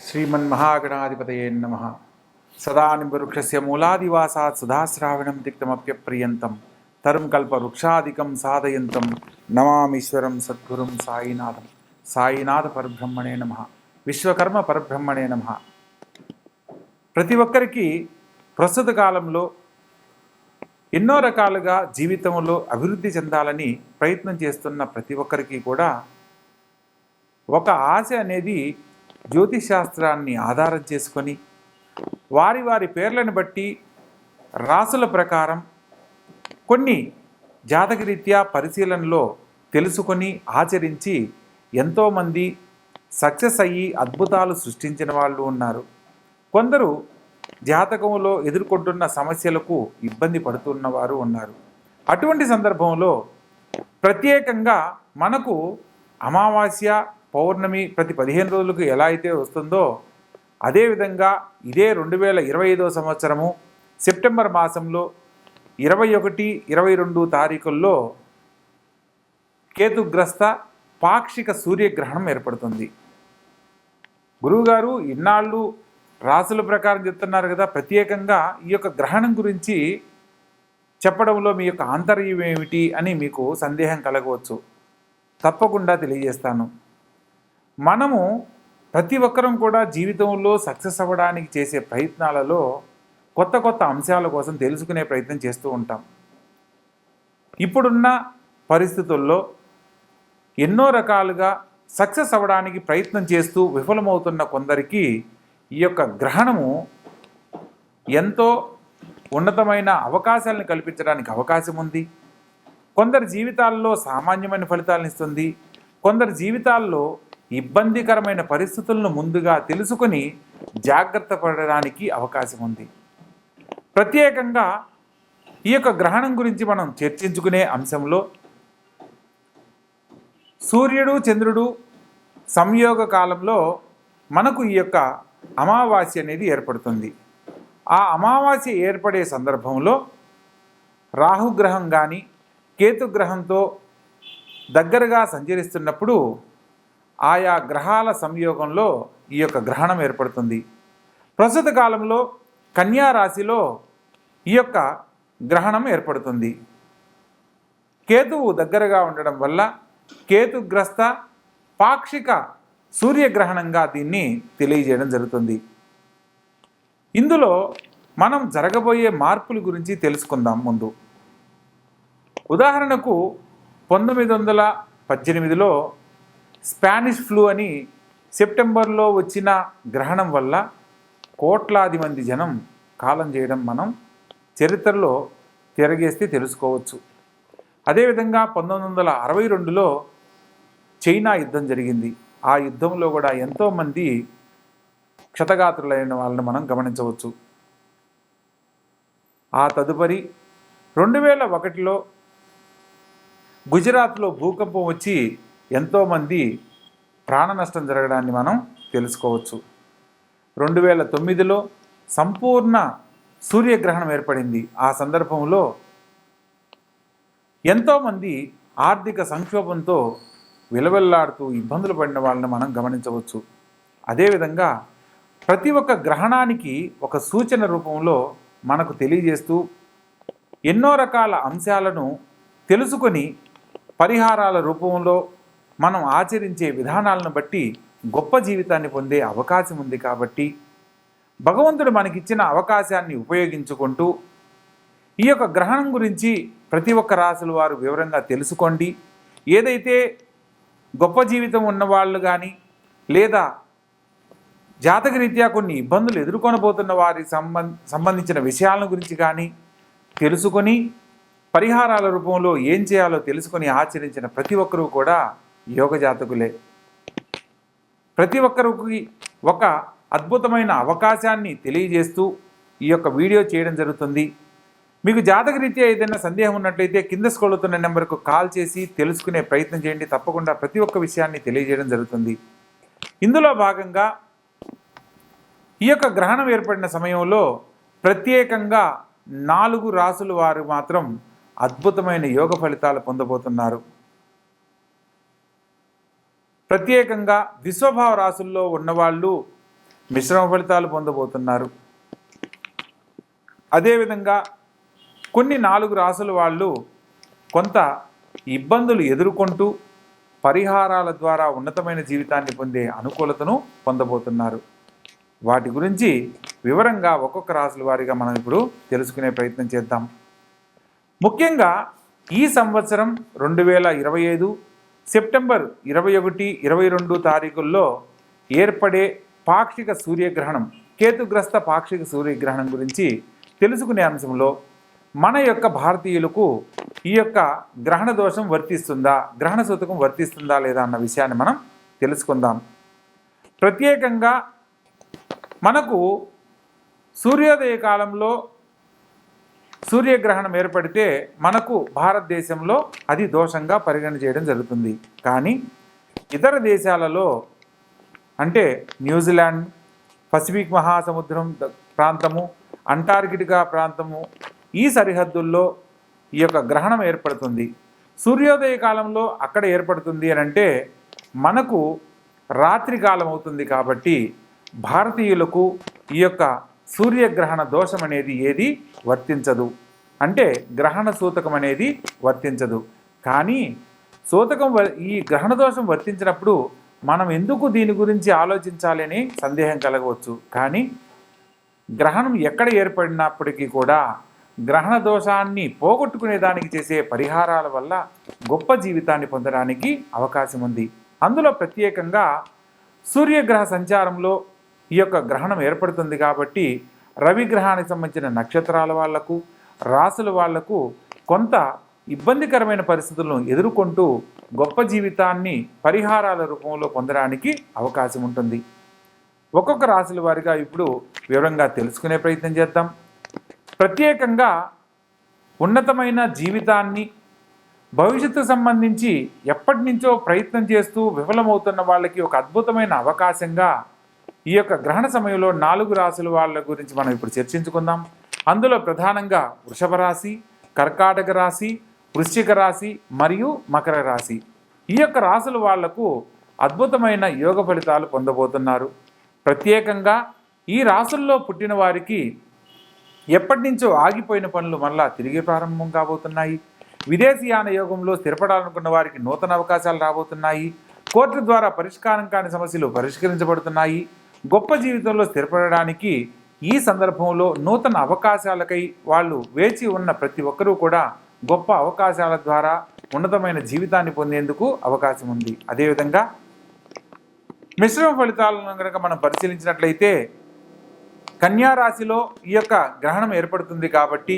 श्रीमन्महागणाधिपतये नमः। सदानिवृक्षस्य मूलादिवासात् सुधाश्रावणं तिक्तमप्यप्रियन्तं तरुं कल्पवृक्षादिकं साधयन्तं नमामीश्वरं सद्गुरुं साईनाथं। సాయినాథ పరబ్రహ్మణే నమః. విశ్వకర్మ పరబ్రహ్మణే నమః. ప్రతి ఒక్కరికి ప్రస్తుత కాలంలో ఎన్నో రకాలుగా జీవితంలో అభివృద్ధి చెందాలని ప్రయత్నం చేస్తున్న ప్రతి ఒక్కరికి కూడా ఒక ఆశ అనేది జ్యోతిష్ శాస్త్రాన్ని ఆధారం చేసుకొని వారి వారి పేర్లను బట్టి రాసుల ప్రకారం కొన్ని జాతకరీత్యా పరిశీలనలో తెలుసుకొని ఆచరించి ఎంతోమంది సక్సెస్ అయ్యి అద్భుతాలు సృష్టించిన వాళ్ళు ఉన్నారు. కొందరు జాతకంలో ఎదుర్కొంటున్న సమస్యలకు ఇబ్బంది పడుతున్న వారు ఉన్నారు. అటువంటి సందర్భంలో ప్రత్యేకంగా మనకు అమావాస్య పౌర్ణమి ప్రతి 15 రోజులకు ఎలా అయితే వస్తుందో అదేవిధంగా ఇదే 2025 సంవత్సరము సెప్టెంబర్ మాసంలో 21, 22 తారీఖుల్లో కేతుగ్రస్త పాక్షిక సూర్యగ్రహణం ఏర్పడుతుంది. గురువుగారు ఇన్నాళ్ళు రాసుల ప్రకారం చెప్తున్నారు కదా, ప్రత్యేకంగా ఈ యొక్క గ్రహణం గురించి చెప్పడంలో మీ యొక్క ఆంతర్యం ఏమిటి అని మీకు సందేహం కలగవచ్చు. తప్పకుండా తెలియజేస్తాను. మనము ప్రతి ఒక్కరం కూడా జీవితంలో సక్సెస్ అవ్వడానికి చేసే ప్రయత్నాలలో కొత్త కొత్త అంశాల కోసం తెలుసుకునే ప్రయత్నం చేస్తూ ఉంటాం. ఇప్పుడున్న పరిస్థితుల్లో ఎన్నో రకాలుగా సక్సెస్ అవ్వడానికి ప్రయత్నం చేస్తూ విఫలమవుతున్న కొందరికి ఈ యొక్క గ్రహణము ఎంతో ఉన్నతమైన అవకాశాలను కల్పించడానికి అవకాశం ఉంది. కొందరి జీవితాల్లో సామాన్యమైన ఫలితాలను ఇస్తుంది. కొందరి జీవితాల్లో ఇబ్బందికరమైన పరిస్థితులను ముందుగా తెలుసుకొని జాగ్రత్త పడడానికి అవకాశం ఉంది. ప్రత్యేకంగా ఈ యొక్క గ్రహణం గురించి మనం చర్చించుకునే అంశంలో సూర్యుడు చంద్రుడు సంయోగ కాలంలో మనకు ఈ యొక్క అమావాస్య అనేది ఏర్పడుతుంది. ఆ అమావాస్య ఏర్పడే సందర్భంలో రాహుగ్రహం కానీ కేతుగ్రహంతో దగ్గరగా సంచరిస్తున్నప్పుడు ఆయా గ్రహాల సంయోగంలో ఈ యొక్క గ్రహణం ఏర్పడుతుంది. ప్రస్తుత కాలంలో కన్యా రాశిలో ఈ యొక్క గ్రహణం ఏర్పడుతుంది. కేతువు దగ్గరగా ఉండడం వల్ల కేతుగ్రస్త పాక్షిక సూర్యగ్రహణంగా దీన్ని తెలియజేయడం జరుగుతుంది. ఇందులో మనం జరగబోయే మార్పుల గురించి తెలుసుకుందాం. ముందు ఉదాహరణకు 1918లో స్పానిష్ ఫ్లూ అని సెప్టెంబర్లో వచ్చిన గ్రహణం వల్ల కోట్లాది మంది జనం కాలం చేయడం మనం చరిత్రలో తిరగేస్తే తెలుసుకోవచ్చు. అదేవిధంగా 1962లో చైనా యుద్ధం జరిగింది. ఆ యుద్ధంలో కూడా ఎంతోమంది క్షతగాత్రులైన వాళ్ళని మనం గమనించవచ్చు. ఆ తదుపరి 2001లో గుజరాత్లో భూకంపం వచ్చి ఎంతోమంది ప్రాణ నష్టం జరగడాన్ని మనం తెలుసుకోవచ్చు. 2009లో సంపూర్ణ సూర్యగ్రహణం ఏర్పడింది. ఆ సందర్భంలో ఎంతోమంది ఆర్థిక సంక్షోభంతో విలవెల్లాడుతూ ఇబ్బందులు పడిన వాళ్ళని మనం గమనించవచ్చు. అదేవిధంగా ప్రతి ఒక్క గ్రహణానికి ఒక సూచన రూపంలో మనకు తెలియజేస్తూ ఎన్నో రకాల అంశాలను తెలుసుకొని పరిహారాల రూపంలో మనం ఆచరించే విధానాలను బట్టి గొప్ప జీవితాన్ని పొందే అవకాశం ఉంది. కాబట్టి భగవంతుడు మనకిచ్చిన అవకాశాన్ని ఉపయోగించుకుంటూ ఈ యొక్క గ్రహణం గురించి ప్రతి ఒక్క రాశుల వారు వివరంగా తెలుసుకోండి. ఏదైతే గొప్ప జీవితం ఉన్నవాళ్ళు కానీ లేదా జాతకరీత్యా కొన్ని ఇబ్బందులు ఎదుర్కొనబోతున్న వారికి సంబంధించిన విషయాల గురించి కానీ తెలుసుకొని పరిహారాల రూపంలో ఏం చేయాలో తెలుసుకొని ఆచరించిన ప్రతి ఒక్కరూ కూడా యోగ జాతకులే. ప్రతి ఒక్కరికి ఒక అద్భుతమైన అవకాశాన్ని తెలియజేస్తూ ఈ యొక్క వీడియో చేయడం జరుగుతుంది. మీకు జాతకరీత్యా ఏదైనా సందేహం ఉన్నట్లయితే కింద స్క్రోల్ అవుతున్న నెంబర్కు కాల్ చేసి తెలుసుకునే ప్రయత్నం చేయండి. తప్పకుండా ప్రతి ఒక్క విషయాన్ని తెలియజేయడం జరుగుతుంది. ఇందులో భాగంగా ఈ యొక్క గ్రహణం ఏర్పడిన సమయంలో ప్రత్యేకంగా 4 రాసుల వారు మాత్రం అద్భుతమైన యోగ ఫలితాలు పొందబోతున్నారు. ప్రత్యేకంగా విశ్వభావ రాశుల్లో ఉన్నవాళ్ళు మిశ్రమ ఫలితాలు పొందబోతున్నారు. అదేవిధంగా కొన్ని 4 రాసుల వాళ్ళు కొంత ఇబ్బందులు ఎదుర్కొంటూ పరిహారాల ద్వారా ఉన్నతమైన జీవితాన్ని పొందే అనుకూలతను పొందబోతున్నారు. వాటి గురించి వివరంగా ఒక్కొక్క రాసుల వారీగా మనం ఇప్పుడు తెలుసుకునే ప్రయత్నం చేద్దాం. ముఖ్యంగా ఈ సంవత్సరం 2025 సెప్టెంబర్ 21, 22 తారీఖుల్లో ఏర్పడే పాక్షిక సూర్యగ్రహణం, కేతుగ్రస్త పాక్షిక సూర్యగ్రహణం గురించి తెలుసుకునే అంశంలో మన యొక్క భారతీయులకు ఈ యొక్క గ్రహణ దోషం వర్తిస్తుందా, గ్రహణ సూతకం వర్తిస్తుందా లేదా అన్న విషయాన్ని మనం తెలుసుకుందాం. ప్రత్యేకంగా మనకు సూర్యోదయ కాలంలో సూర్యగ్రహణం ఏర్పడితే మనకు భారతదేశంలో అది దోషంగా పరిగణ చేయడం జరుగుతుంది. కానీ ఇతర దేశాలలో అంటే న్యూజిలాండ్, పసిఫిక్ మహాసముద్రం ప్రాంతము, అంటార్కిటికా ప్రాంతము, ఈ సరిహద్దుల్లో ఈ యొక్క గ్రహణం ఏర్పడుతుంది. సూర్యోదయ కాలంలో అక్కడ ఏర్పడుతుంది అని అంటే మనకు రాత్రి కాలం అవుతుంది. కాబట్టి భారతీయులకు ఈ యొక్క సూర్యగ్రహణ దోషం అనేది ఏది వర్తించదు, అంటే గ్రహణ సూతకం అనేది వర్తించదు. కానీ సూతకం ఈ గ్రహణ దోషం వర్తించినప్పుడు మనం ఎందుకు దీని గురించి ఆలోచించాలి అని సందేహం కలగవచ్చు. కానీ గ్రహణం ఎక్కడ ఏర్పడినప్పటికీ కూడా గ్రహణ దోషాన్ని పోగొట్టుకునే దానికి చేసే పరిహారాల వల్ల గొప్ప జీవితాన్ని పొందడానికి అవకాశం ఉంది. అందులో ప్రత్యేకంగా సూర్యగ్రహ సంచారంలో ఈ యొక్క గ్రహణం ఏర్పడుతుంది. కాబట్టి రవి గ్రహానికి సంబంధించిన నక్షత్రాల వాళ్లకు, రాసుల వాళ్లకు కొంత ఇబ్బందికరమైన పరిస్థితులను ఎదుర్కొంటూ గొప్ప జీవితాన్ని పరిహారాల రూపంలో పొందడానికి అవకాశం ఉంటుంది. ఒక్కొక్క రాశుల వారిగా ఇప్పుడు వివరంగా తెలుసుకునే ప్రయత్నం చేద్దాం. ప్రత్యేకంగా ఉన్నతమైన జీవితాన్ని భవిష్యత్తు సంబంధించి ఎప్పటి నుంచో ప్రయత్నం చేస్తూ విఫలమవుతున్న వాళ్ళకి ఒక అద్భుతమైన అవకాశంగా ఈ యొక్క గ్రహణ సమయంలో 4 రాశుల వాళ్ళ గురించి మనం ఇప్పుడు చర్చించుకుందాం. అందులో ప్రధానంగా వృషభ రాశి, కర్కాటక రాశి, వృశ్చిక రాశి మరియు మకర రాశి. ఈ యొక్క రాశుల వాళ్లకు అద్భుతమైన యోగ ఫలితాలు పొందబోతున్నారు. ప్రత్యేకంగా ఈ రాశుల్లో పుట్టిన వారికి ఎప్పటి నుంచో ఆగిపోయిన పనులు మళ్ళా తిరిగి ప్రారంభం కాబోతున్నాయి. విదేశీయాన యోగంలో స్థిరపడాలనుకున్న వారికి నూతన అవకాశాలు రాబోతున్నాయి. కోర్టు ద్వారా పరిష్కారం కాని సమస్యలు పరిష్కరించబడుతున్నాయి. గొప్ప జీవితంలో స్థిరపడడానికి ఈ సందర్భంలో నూతన అవకాశాలకై వాళ్ళు వేచి ఉన్న ప్రతి ఒక్కరూ కూడా గొప్ప అవకాశాల ద్వారా ఉన్నతమైన జీవితాన్ని పొందేందుకు అవకాశం ఉంది. అదేవిధంగా మిశ్రమ ఫలితాలను కనుక మనం పరిశీలించినట్లయితే కన్యారాశిలో ఈ యొక్క గ్రహణం ఏర్పడుతుంది. కాబట్టి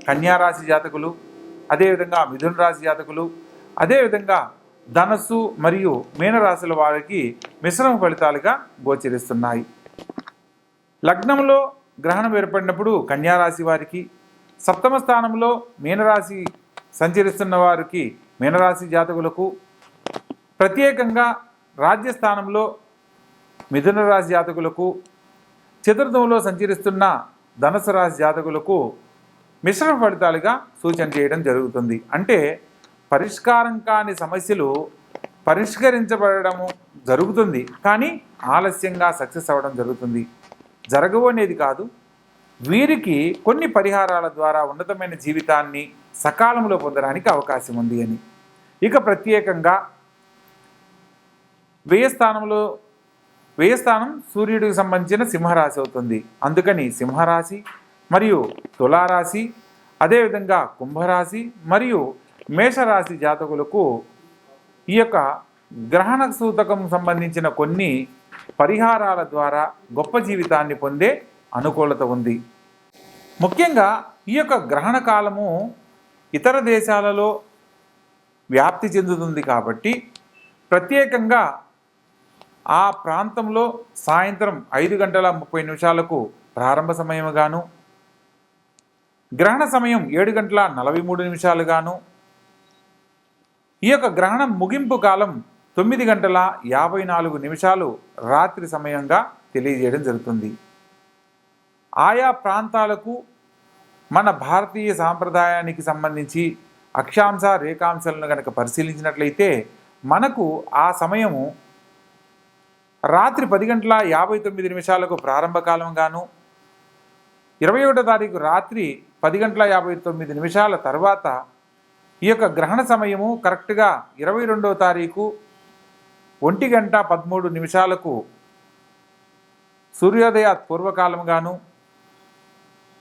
కన్యారాశి జాతకులు, అదేవిధంగా మిథున రాశి జాతకులు, అదేవిధంగా ధనస్సు మరియు మీనరాశుల వారికి మిశ్రమ ఫలితాలుగా గోచరిస్తున్నాయి. లగ్నంలో గ్రహణం ఏర్పడినప్పుడు కన్యారాశి వారికి, సప్తమ స్థానంలో మీనరాశి సంచరిస్తున్న వారికి మీనరాశి జాతకులకు, ప్రత్యేకంగా రాజ్యస్థానంలో మిథున రాశి జాతకులకు, చతుర్థంలో సంచరిస్తున్న ధనుసు రాశి జాతకులకు మిశ్రమ ఫలితాలుగా సూచన చేయడం జరుగుతుంది. అంటే పరిష్కారం కాని సమస్యలు పరిష్కరించబడము జరుగుతుంది, కానీ ఆలస్యంగా సక్సెస్ అవ్వడం జరుగుతుంది. జరగవు అనేది కాదు, వీరికి కొన్ని పరిహారాల ద్వారా ఉన్నతమైన జీవితాన్ని సకాలంలో పొందడానికి అవకాశం ఉంది అని. ఇక ప్రత్యేకంగా వ్యయస్థానం సూర్యుడికి సంబంధించిన సింహరాశి అవుతుంది. అందుకని సింహరాశి మరియు తులారాశి, అదేవిధంగా కుంభరాశి మరియు మేషరాశి జాతకులకు ఈ యొక్క గ్రహణ సూతకం సంబంధించిన కొన్ని పరిహారాల ద్వారా గొప్ప జీవితాన్ని పొందే అనుకూలత ఉంది. ముఖ్యంగా ఈ యొక్క గ్రహణ కాలము ఇతర దేశాలలో వ్యాప్తి చెందుతుంది. కాబట్టి ప్రత్యేకంగా ఆ ప్రాంతంలో సాయంత్రం 5:30 ప్రారంభ సమయముగాను, గ్రహణ సమయం 7:43 ఈ యొక్క గ్రహణం ముగింపు కాలం 9:54 రాత్రి సమయంగా తెలియజేయడం జరుగుతుంది. ఆయా ప్రాంతాలకు మన భారతీయ సాంప్రదాయానికి సంబంధించి అక్షాంశ రేఖాంశాలను కనుక పరిశీలించినట్లయితే మనకు ఆ సమయము రాత్రి 10:59 ప్రారంభకాలం గాను, 21వ తారీఖు రాత్రి 10:59 తర్వాత ఈ యొక్క గ్రహణ సమయము కరెక్ట్గా 22వ తారీఖు 1:13 సూర్యోదయ పూర్వకాలం గాను,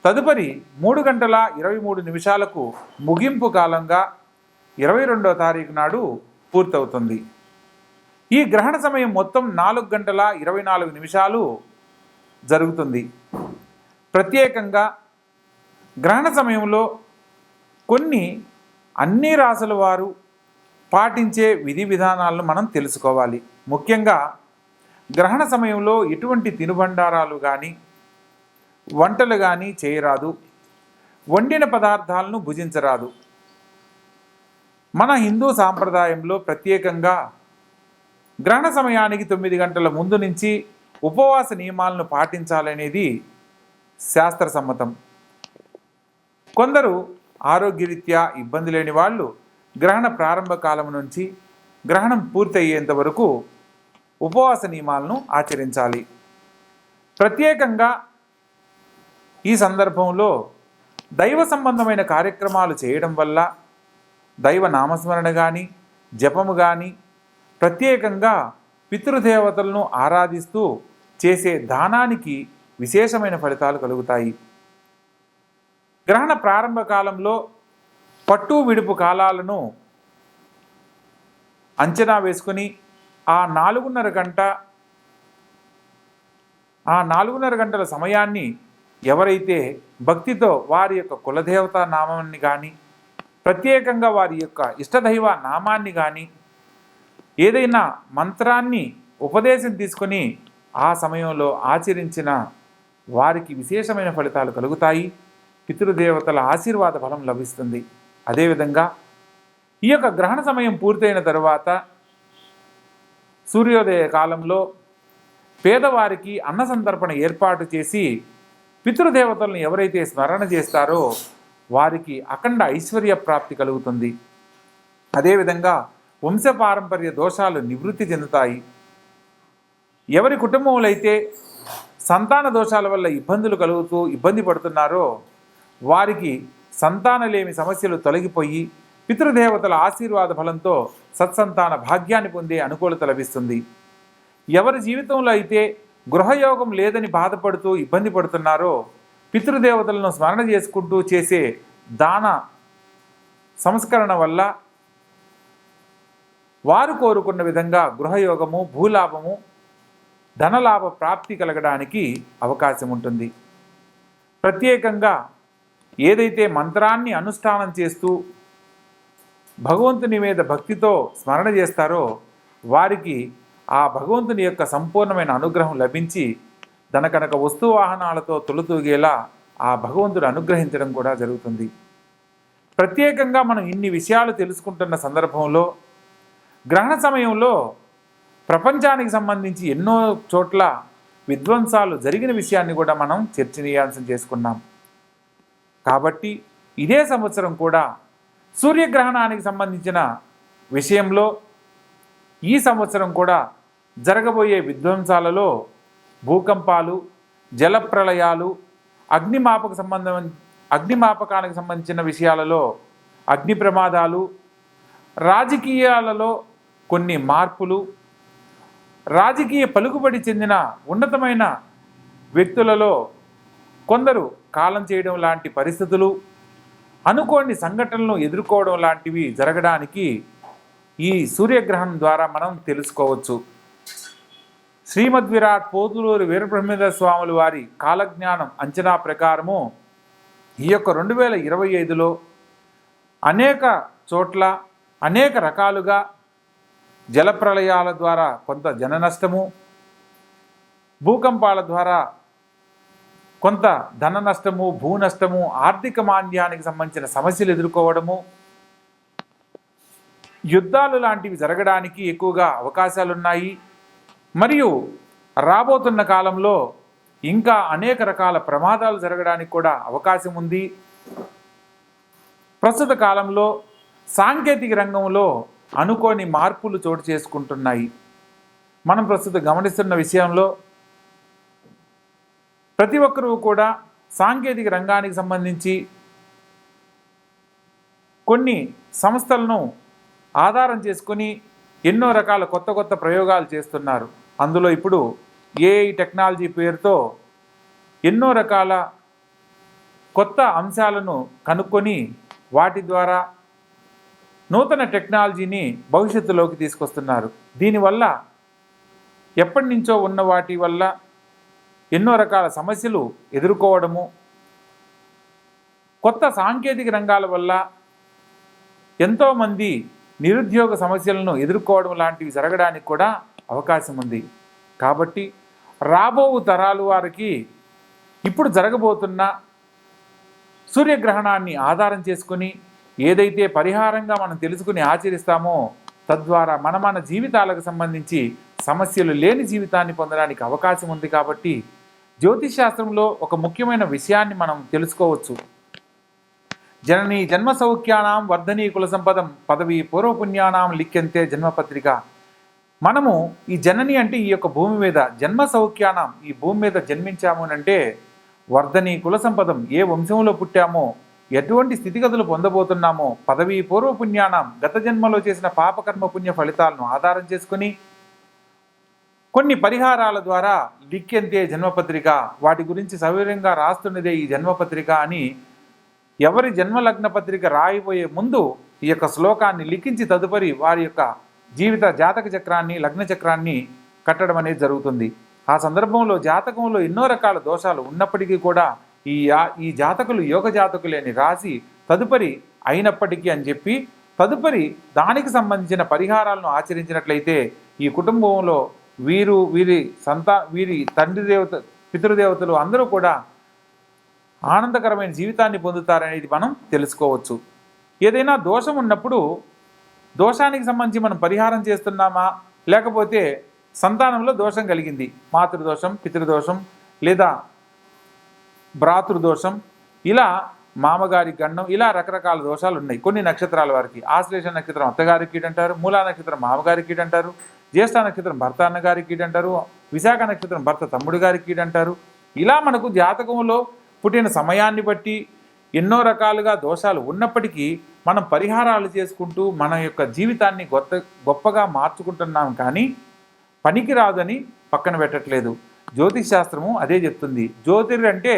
తదుపరి 3:23 ముగింపు కాలంగా 22వ తారీఖు నాడు పూర్తవుతుంది. ఈ గ్రహణ సమయం మొత్తం 4:24 జరుగుతుంది. ప్రత్యేకంగా గ్రహణ సమయంలో కొన్ని అన్ని రాసుల వారు పాటించే విధి విధానాలను మనం తెలుసుకోవాలి. ముఖ్యంగా గ్రహణ సమయంలో ఎటువంటి తినుబండారాలు కానీ వంటలు కానీ చేయరాదు, వండిన పదార్థాలను భుజించరాదు. మన హిందూ సాంప్రదాయంలో ప్రత్యేకంగా గ్రహణ సమయానికి 9 గంటల ముందు నుంచి ఉపవాస నియమాలను పాటించాలనేది శాస్త్రసమ్మతం. కొందరు ఆరోగ్యరీత్యా ఇబ్బంది లేని వాళ్ళు గ్రహణ ప్రారంభ కాలం నుంచి గ్రహణం పూర్తయ్యేంత వరకు ఉపవాస నియమాలను ఆచరించాలి. ప్రత్యేకంగా ఈ సందర్భంలో దైవ సంబంధమైన కార్యక్రమాలు చేయడం వల్ల దైవ నామస్మరణ కానీ జపము కానీ, ప్రత్యేకంగా పితృదేవతలను ఆరాధిస్తూ చేసే దానానికి విశేషమైన ఫలితాలు కలుగుతాయి. గ్రహణ ప్రారంభ కాలంలో పట్టు విడుపు కాలాలను అంచనా వేసుకుని ఆ 4:30 గంటల సమయాన్ని ఎవరైతే భక్తితో వారి యొక్క కులదేవతా నామాన్ని కానీ, ప్రత్యేకంగా వారి యొక్క ఇష్టదైవ నామాన్ని కానీ, ఏదైనా మంత్రాన్ని ఉపదేశం తీసుకొని ఆ సమయంలో ఆచరించిన వారికి విశేషమైన ఫలితాలు కలుగుతాయి. పితృదేవతల ఆశీర్వాద ఫలం లభిస్తుంది. అదేవిధంగా ఈ యొక్క గ్రహణ సమయం పూర్తయిన తరువాత సూర్యోదయ కాలంలో పేదవారికి అన్న సంతర్పణ ఏర్పాటు చేసి పితృదేవతలను ఎవరైతే స్మరణ చేస్తారో వారికి అఖండ ఐశ్వర్య ప్రాప్తి కలుగుతుంది. అదేవిధంగా వంశపారంపర్య దోషాలు నివృత్తి చెందుతాయి. ఎవరి కుటుంబంలో అయితే సంతాన దోషాల వల్ల ఇబ్బందులు కలుగుతూ ఇబ్బంది పడుతున్నారో వారికి సంతానలేమి సమస్యలు తొలగిపోయి పితృదేవతల ఆశీర్వాద ఫలంతో సత్సంతాన భాగ్యాన్ని పొందే అనుకూలత లభిస్తుంది. ఎవరి జీవితంలో అయితే గృహయోగం లేదని బాధపడుతూ ఇబ్బంది పడుతున్నారో పితృదేవతలను స్మరణ చేసుకుంటూ చేసే దాన సంస్కరణ వల్ల వారు కోరుకున్న విధంగా గృహయోగము, భూలాభము, ధనలాభ ప్రాప్తి కలగడానికి అవకాశం ఉంటుంది. ప్రత్యేకంగా ఏదైతే మంత్రాన్ని అనుష్ఠానం చేస్తూ భగవంతుని మీద భక్తితో స్మరణ చేస్తారో వారికి ఆ భగవంతుని యొక్క సంపూర్ణమైన అనుగ్రహం లభించి ధనకనక వస్తువాహనాలతో తొలుతూగేలా ఆ భగవంతుడు అనుగ్రహించడం కూడా జరుగుతుంది. ప్రత్యేకంగా మనం ఇన్ని విషయాలు తెలుసుకుంటున్న సందర్భంలో గ్రహణ సమయంలో ప్రపంచానికి సంబంధించి ఎన్నో చోట్ల విధ్వంసాలు జరిగిన విషయాన్ని కూడా మనం చర్చనీయాంశం చేసుకున్నాం. కాబట్టి ఇదే సంవత్సరం కూడా సూర్యగ్రహణానికి సంబంధించిన విషయంలో ఈ సంవత్సరం కూడా జరగబోయే విధ్వంసాలలో భూకంపాలు, జలప్రళయాలు, అగ్నిమాపకానికి సంబంధించిన విషయాలలో అగ్ని ప్రమాదాలు, రాజకీయాలలో కొన్ని మార్పులు, రాజకీయ పలుకుబడి చెందిన ఉన్నతమైన వ్యక్తులలో కొందరు కాలం చేయడం లాంటి పరిస్థితులు, అనుకోని సంఘటనలను ఎదుర్కోవడం లాంటివి జరగడానికి ఈ సూర్యగ్రహణం ద్వారా మనం తెలుసుకోవచ్చు. శ్రీమద్విరాట్ పోతులూరి వీరబ్రహ్మేంద్ర స్వాములు వారి కాలజ్ఞానం అంచనా ప్రకారము ఈ యొక్క 2025లో అనేక చోట్ల అనేక రకాలుగా జలప్రళయాల ద్వారా కొంత జన నష్టము, భూకంపాల ద్వారా కొంత ధన నష్టము, భూ నష్టము, ఆర్థిక మాంద్యానికి సంబంధించిన సమస్యలు ఎదుర్కోవడము, యుద్ధాలు లాంటివి జరగడానికి ఎక్కువగా అవకాశాలున్నాయి. మరియు రాబోతున్న కాలంలో ఇంకా అనేక రకాల ప్రమాదాలు జరగడానికి కూడా అవకాశం ఉంది. ప్రస్తుత కాలంలో సాంకేతిక రంగంలో అనుకోని మార్పులు చోటు చేసుకుంటున్నాయి. మనం ప్రస్తుతం గమనిస్తున్న విషయంలో ప్రతి ఒక్కరూ కూడా సాంకేతిక రంగానికి సంబంధించి కొన్ని సంస్థలను ఆధారం చేసుకొని ఎన్నో రకాల కొత్త కొత్త ప్రయోగాలు చేస్తున్నారు. అందులో ఇప్పుడు ఏఐ టెక్నాలజీ పేరుతో ఎన్నో రకాల కొత్త అంశాలను కనుక్కొని వాటి ద్వారా నూతన టెక్నాలజీని భవిష్యత్తులోకి తీసుకొస్తున్నారు. దీనివల్ల ఎప్పటి నుంచో ఉన్న వాటి వల్ల ఎన్నో రకాల సమస్యలు ఎదుర్కోవడము, కొత్త సాంకేతిక రంగాల వల్ల ఎంతోమంది నిరుద్యోగ సమస్యలను ఎదుర్కోవడం లాంటివి జరగడానికి కూడా అవకాశం ఉంది. కాబట్టి రాబో తరాలు వారికి ఇప్పుడు జరగబోతున్న సూర్యగ్రహణాన్ని ఆధారం చేసుకుని ఏదైతే పరిహారంగా మనం తెలుసుకుని ఆచరిస్తామో తద్వారా మన జీవితాలకు సంబంధించి సమస్యలు లేని జీవితాన్ని పొందడానికి అవకాశం ఉంది. కాబట్టి జ్యోతిష్ శాస్త్రంలో ఒక ముఖ్యమైన విషయాన్ని మనం తెలుసుకోవచ్చు. జననీ జన్మ సౌఖ్యానాం వర్ధనీ కుల సంపదం పదవి పూర్వపుణ్యానాం లిఖ్యంతే జన్మపత్రిక. మనము ఈ జనని అంటే ఈ యొక్క భూమి మీద, జన్మ సౌఖ్యానాం ఈ భూమి మీద జన్మించాము అంటే వర్ధనీ కుల సంపదం ఏ వంశంలో పుట్టామో, ఎటువంటి స్థితిగతులు పొందబోతున్నామో, పదవి పూర్వపుణ్యానాం గత జన్మలో చేసిన పాపకర్మ పుణ్య ఫలితాలను ఆధారం చేసుకుని కొన్ని పరిహారాల ద్వారా లిఖ్యంతే జన్మపత్రిక, వాటి గురించి సవివరంగా రాస్తున్నదే ఈ జన్మపత్రిక అని ఎవరి జన్మలగ్న పత్రిక రాయిపోయే ముందు ఈ యొక్క శ్లోకాన్ని లిఖించి తదుపరి వారి యొక్క జీవిత జాతక చక్రాన్ని, లగ్న చక్రాన్ని కట్టడం అనేది జరుగుతుంది. ఆ సందర్భంలో జాతకంలో ఎన్నో రకాల దోషాలు ఉన్నప్పటికీ కూడా ఈ జాతకులు యోగ జాతకులేని రాసి తదుపరి అయినప్పటికీ అని చెప్పి తదుపరి దానికి సంబంధించిన పరిహారాలను ఆచరించినట్లయితే ఈ కుటుంబంలో వీరి తండ్రి దేవత, పితృదేవతలు అందరూ కూడా ఆనందకరమైన జీవితాన్ని పొందుతారనేది మనం తెలుసుకోవచ్చు. ఏదైనా దోషం ఉన్నప్పుడు దోషానికి సంబంధించి మనం పరిహారం చేస్తున్నామా, లేకపోతే సంతానంలో దోషం కలిగింది, మాతృదోషం, పితృదోషం లేదా భ్రాతృదోషం, ఇలా మామగారి గండం, ఇలా రకరకాల దోషాలు ఉన్నాయి. కొన్ని నక్షత్రాల వారికి ఆశ్లేష నక్షత్రం అత్తగారికి కీడు అంటారు, మూలా నక్షత్రం మామగారికి కీడు అంటారు, జ్యేష్ఠ నక్షత్రం భర్త అన్నగారికి కీడు అంటారు, విశాఖ నక్షత్రం భర్త తమ్ముడు గారికి కీడు అంటారు. ఇలా మనకు జాతకంలో పుట్టిన సమయాన్ని బట్టి ఎన్నో రకాలుగా దోషాలు ఉన్నప్పటికీ మనం పరిహారాలు చేసుకుంటూ మన యొక్క జీవితాన్ని గొప్పగా మార్చుకుంటున్నాం. కానీ పనికి రాదని పక్కన పెట్టట్లేదు. జ్యోతిష్ శాస్త్రము అదే చెప్తుంది. జ్యోతిర్ అంటే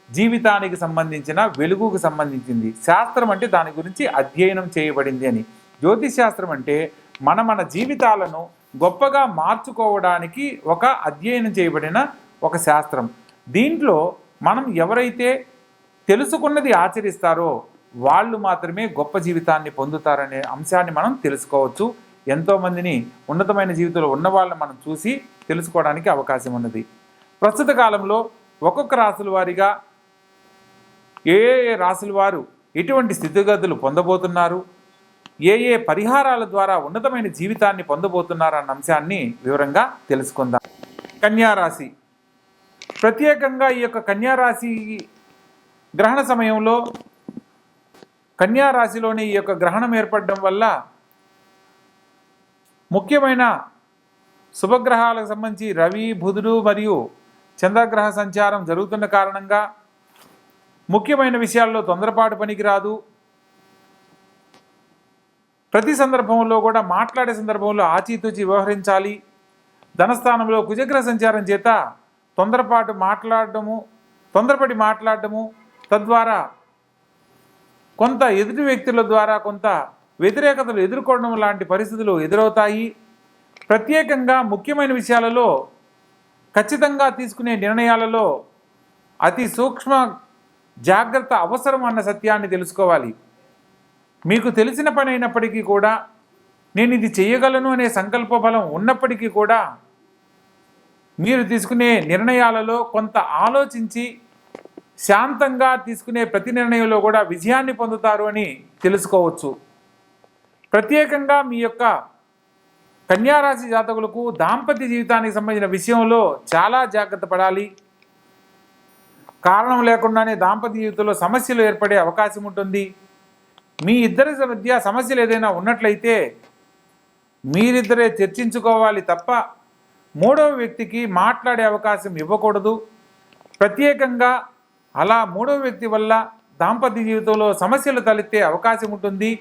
జీవితానికి సంబంధించిన వెలుగుకు సంబంధించింది, శాస్త్రం అంటే దాని గురించి అధ్యయనం చేయబడింది అని. జ్యోతిష్ శాస్త్రం అంటే మన జీవితాలను గొప్పగా మార్చుకోవడానికి ఒక అధ్యయనం చేయబడిన ఒక శాస్త్రం. దీంట్లో మనం ఎవరైతే తెలుసుకున్నది ఆచరిస్తారో వాళ్ళు మాత్రమే గొప్ప జీవితాన్ని పొందుతారనే అంశాన్ని మనం తెలుసుకోవచ్చు. ఎంతోమందిని ఉన్నతమైన జీవితంలో ఉన్న వాళ్ళని మనం చూసి తెలుసుకోవడానికి అవకాశం ఉన్నది. ప్రస్తుత కాలంలో ఒక్కొక్క రాశుల వారిగా ఏ రాశుల వారు ఎటువంటి స్థితిగతులు పొందబోతున్నారు, ఏ పరిహారాల ద్వారా ఉన్నతమైన జీవితాన్ని పొందబోతున్నారు అన్న అంశాన్ని వివరంగా తెలుసుకుందాం. కన్యారాశి, ప్రత్యేకంగా ఈ యొక్క కన్యారాశి గ్రహణ సమయంలో కన్యారాశిలోని ఈ యొక్క గ్రహణం ఏర్పడడం వల్ల ముఖ్యమైన శుభగ్రహాలకు సంబంధించి రవి, బుధుడు మరియు చంద్రగ్రహ సంచారం జరుగుతున్న కారణంగా ముఖ్యమైన విషయాల్లో తొందరపాటు పనికిరాదు. ప్రతి సందర్భంలో కూడా మాట్లాడే సందర్భంలో ఆచితూచి వ్యవహరించాలి. ధనస్థానంలో కుజగ్రహ సంచారం చేత తొందరపడి మాట్లాడటము తద్వారా కొంత ఎదుటి వ్యక్తుల ద్వారా కొంత వ్యతిరేకతలు ఎదుర్కోవడం లాంటి పరిస్థితులు ఎదురవుతాయి. ప్రత్యేకంగా ముఖ్యమైన విషయాలలో ఖచ్చితంగా తీసుకునే నిర్ణయాలలో అతి సూక్ష్మ జాగ్రత్త అవసరం అన్న సత్యాన్ని తెలుసుకోవాలి. మీకు తెలిసిన పని అయినప్పటికీ కూడా, నేను ఇది చేయగలను అనే సంకల్ప బలం ఉన్నప్పటికీ కూడా మీరు తీసుకునే నిర్ణయాలలో కొంత ఆలోచించి శాంతంగా తీసుకునే ప్రతి నిర్ణయంలో కూడా విజయాన్ని పొందుతారు అని తెలుసుకోవచ్చు. ప్రత్యేకంగా మీ యొక్క కన్యారాశి జాతకులకు దాంపత్య జీవితానికి సంబంధించిన విషయంలో చాలా జాగ్రత్త పడాలి. కారణం లేకుండానే దాంపత్య జీవితంలో సమస్యలు ఏర్పడే అవకాశం ఉంటుంది. మీ ఇద్దరి మధ్య సమస్యలు ఏదైనా ఉన్నట్లయితే మీరిద్దరే చర్చించుకోవాలి తప్ప మూడవ వ్యక్తికి మాట్లాడే అవకాశం ఇవ్వకూడదు. ప్రత్యేకంగా అలా మూడవ వ్యక్తి వల్ల దాంపత్య జీవితంలో సమస్యలు తలెత్తే అవకాశం ఉంటుంది.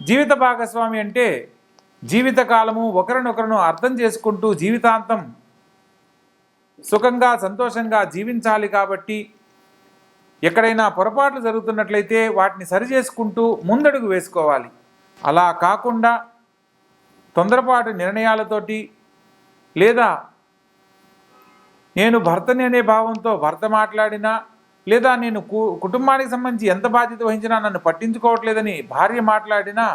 జీవిత భాగస్వామి అంటే జీవితకాలము ఒకరినొకరును అర్థం చేసుకుంటూ జీవితాంతం సుఖంగా సంతోషంగా జీవించాలి. కాబట్టి ఎక్కడైనా పొరపాట్లు జరుగుతున్నట్లయితే వాటిని సరిచేసుకుంటూ ముందడుగు వేసుకోవాలి. అలా కాకుండా తొందరపాటు నిర్ణయాలతోటి లేదా నేను భర్తని అనే భావంతో భర్త మాట్లాడినా లేదా నేను కుటుంబానికి సంబంధించి ఎంత బాధ్యత వహించినా నన్ను పట్టించుకోవట్లేదని భార్య మాట్లాడినా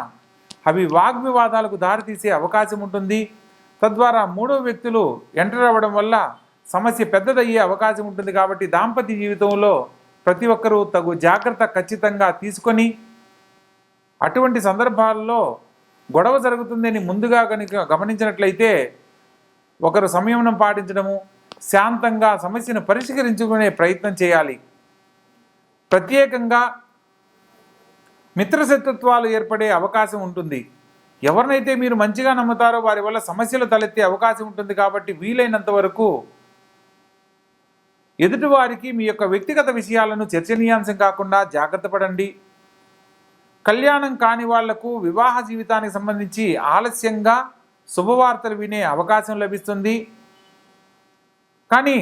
అవి వాగ్వివాదాలకు దారితీసే అవకాశం ఉంటుంది. తద్వారా మూడవ వ్యక్తులు ఎంటర్ అవ్వడం వల్ల సమస్య పెద్దదయ్యే అవకాశం ఉంటుంది. కాబట్టి దాంపత్య జీవితంలో ప్రతి ఒక్కరూ తగు జాగ్రత్త ఖచ్చితంగా తీసుకొని అటువంటి సందర్భాల్లో గొడవ జరుగుతుందని ముందుగా కనుక గమనించినట్లయితే ఒకరు సంయమనం పాటించడము, శాంతంగా సమస్యను పరిష్కరించుకునే ప్రయత్నం చేయాలి. ప్రత్యేకంగా మిత్రశత్రుత్వాలు ఏర్పడే అవకాశం ఉంటుంది. ఎవరినైతే మీరు మంచిగా నమ్ముతారో వారి వల్ల సమస్యలు తలెత్తే అవకాశం ఉంటుంది. కాబట్టి వీలైనంత వరకు ఎదుటివారికి మీ యొక్క వ్యక్తిగత విషయాలను చర్చనీయాంశం కాకుండా జాగ్రత్త పడండి. కళ్యాణం కాని వాళ్లకు వివాహ జీవితానికి సంబంధించి ఆలస్యంగా శుభవార్తలు వినే అవకాశం లభిస్తుంది. కానీ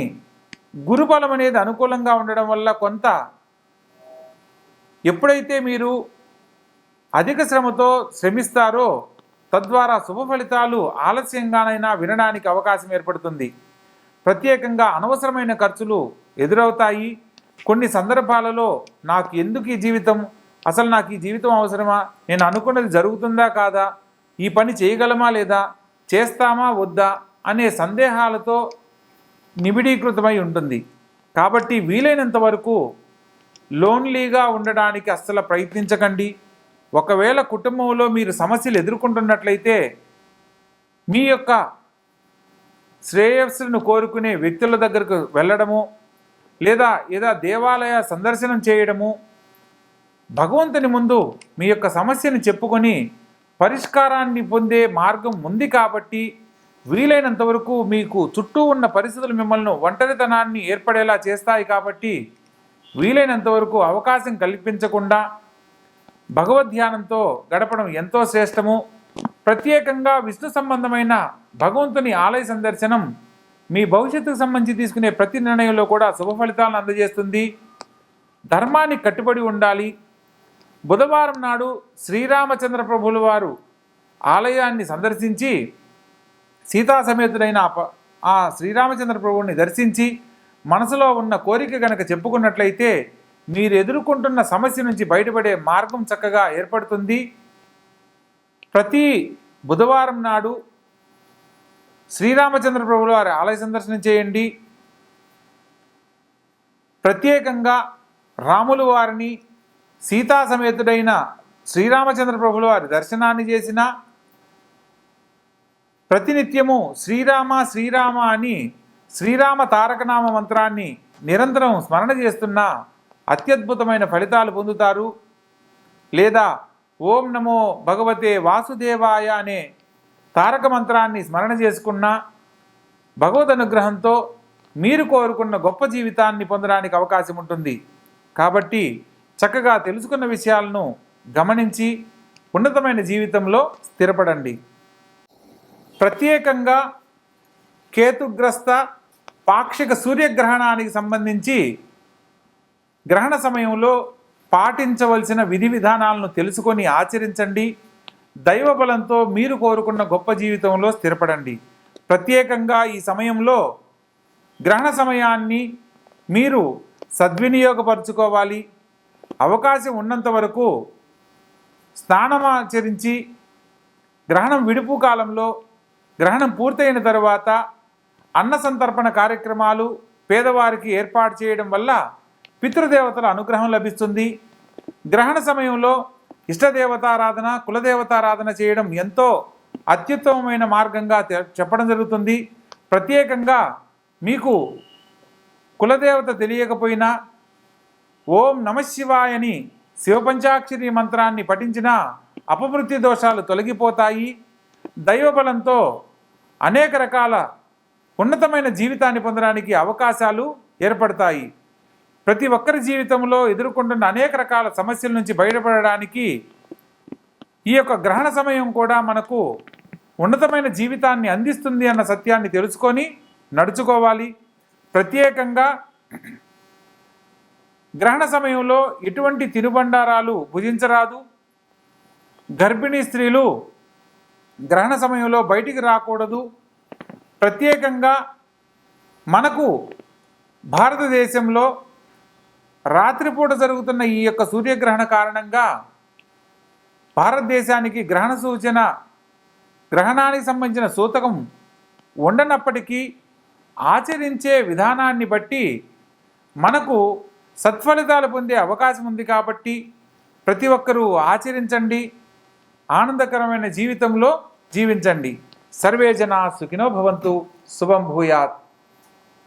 గురుబలం అనేది అనుకూలంగా ఉండడం వల్ల కొంత ఎప్పుడైతే మీరు అధిక శ్రమతో శ్రమిస్తారో తద్వారా శుభ ఫలితాలు ఆలస్యంగానైనా వినడానికి అవకాశం ఏర్పడుతుంది. ప్రత్యేకంగా అనవసరమైన ఖర్చులు ఎదురవుతాయి. కొన్ని సందర్భాలలో నాకు ఎందుకు ఈ జీవితం, అసలు నాకు ఈ జీవితం అవసరమా, నేను అనుకున్నది జరుగుతుందా కాదా, ఈ పని చేయగలమా లేదా, చేస్తామా వద్దా అనే సందేహాలతో నిబిడీకృతమై ఉంటుంది. కాబట్టి వీలైనంత వరకు లోన్లీగా ఉండడానికి అస్సలు ప్రయత్నించకండి. ఒకవేళ కుటుంబంలో మీరు సమస్యలు ఎదుర్కొంటున్నట్లయితే మీ యొక్క శ్రేయస్సును కోరుకునే వ్యక్తుల దగ్గరకు వెళ్ళడము లేదా దేవాలయ సందర్శనం చేయడము, భగవంతుని ముందు మీ యొక్క సమస్యను చెప్పుకొని పరిష్కారాన్ని పొందే మార్గం ఉంది. కాబట్టి వీలైనంత వరకు మీకు చుట్టూ ఉన్న పరిస్థితులు మిమ్మల్ని ఒంటరితనాన్ని ఏర్పడేలా చేస్తాయి. కాబట్టి వీలైనంత వరకు అవకాశం కల్పించకుండా భగవద్ధ్యానంతో గడపడం ఎంతో శ్రేష్టము. ప్రత్యేకంగా విష్ణు సంబంధమైన భగవంతుని ఆలయ సందర్శనం మీ భవిష్యత్తుకు సంబంధించి తీసుకునే ప్రతి నిర్ణయంలో కూడా శుభ ఫలితాలను అందజేస్తుంది. ధర్మానికి కట్టుబడి ఉండాలి. బుధవారం నాడు శ్రీరామచంద్ర ప్రభువుల వారు ఆలయాన్ని సందర్శించి సీతా సమేతుడైన ఆ శ్రీరామచంద్ర ప్రభువుని దర్శించి మనసులో ఉన్న కోరిక కనుక చెప్పుకున్నట్లయితే మీరు ఎదుర్కొంటున్న సమస్య నుంచి బయటపడే మార్గం చక్కగా ఏర్పడుతుంది. ప్రతి బుధవారం నాడు శ్రీరామచంద్ర ప్రభువుల వారి ఆలయ సందర్శనం చేయండి. ప్రత్యేకంగా రాముల వారిని సీతా సమేతుడైన శ్రీరామచంద్ర ప్రభువుల వారి దర్శనాన్ని చేసిన ప్రతినిత్యము శ్రీరామ శ్రీరామ అని శ్రీరామ తారకనామ మంత్రాన్ని నిరంతరం స్మరణ చేస్తున్న అత్యద్భుతమైన ఫలితాలు పొందుతారు. లేదా ఓం నమో భగవతే వాసుదేవాయ అనే తారక మంత్రాన్ని స్మరణ చేసుకున్న భగవద్ అనుగ్రహంతో మీరు కోరుకున్న గొప్ప జీవితాన్ని పొందడానికి అవకాశం ఉంటుంది. కాబట్టి చక్కగా తెలుసుకున్న విషయాలను గమనించి ఉన్నతమైన జీవితంలో స్థిరపడండి. ప్రత్యేకంగా కేతుగ్రస్త పాక్షిక సూర్యగ్రహణానికి సంబంధించి గ్రహణ సమయంలో పాటించవలసిన విధి విధానాలను తెలుసుకొని ఆచరించండి. దైవ బలంతో మీరు కోరుకున్న గొప్ప జీవితంలో స్థిరపడండి. ప్రత్యేకంగా ఈ సమయంలో గ్రహణ సమయాన్ని మీరు సద్వినియోగపరుచుకోవాలి. అవకాశం ఉన్నంత వరకు స్నానమాచరించి గ్రహణం విడుపు కాలంలో గ్రహణం పూర్తయిన తరువాత అన్న సంతర్పణ కార్యక్రమాలు పేదవారికి ఏర్పాటు చేయడం వల్ల పితృదేవతల అనుగ్రహం లభిస్తుంది. గ్రహణ సమయంలో ఇష్టదేవతారాధన కులదేవతారాధన చేయడం ఎంతో అత్యుత్తమమైన మార్గంగా చెప్పడం జరుగుతుంది. ప్రత్యేకంగా మీకు కులదేవత తెలియకపోయినా ఓం నమశివాయని శివపంచాక్షరి మంత్రాన్ని పఠించిన అపమృత్యు దోషాలు తొలగిపోతాయి. దైవబలంతో అనేక రకాల ఉన్నతమైన జీవితాన్ని పొందడానికి అవకాశాలు ఏర్పడతాయి. ప్రతి ఒక్కరి జీవితంలో ఎదుర్కొంటున్న అనేక రకాల సమస్యల నుంచి బయటపడడానికి ఈ యొక్క గ్రహణ సమయం కూడా మనకు ఉన్నతమైన జీవితాన్ని అందిస్తుంది అన్న సత్యాన్ని తెలుసుకొని నడుచుకోవాలి. ప్రత్యేకంగా గ్రహణ సమయంలో ఎటువంటి తినుబండారాలు భుజించరాదు. గర్భిణీ స్త్రీలు గ్రహణ సమయంలో బయటికి రాకూడదు. ప్రత్యేకంగా మనకు భారతదేశంలో రాత్రిపూట జరుగుతున్న ఈ యొక్క సూర్యగ్రహణ కారణంగా భారతదేశానికి గ్రహణ సూచన గ్రహణానికి సంబంధించిన సూతకం ఉండనప్పటికీ ఆచరించే విధానాన్ని బట్టి మనకు సత్ఫలితాలు పొందే అవకాశం ఉంది. కాబట్టి ప్రతి ఒక్కరూ ఆచరించండి, ఆనందకరమైన జీవితంలో జీవించండి. సర్వే జనా సుఖినో భవంతు. శుభం భూయాత్.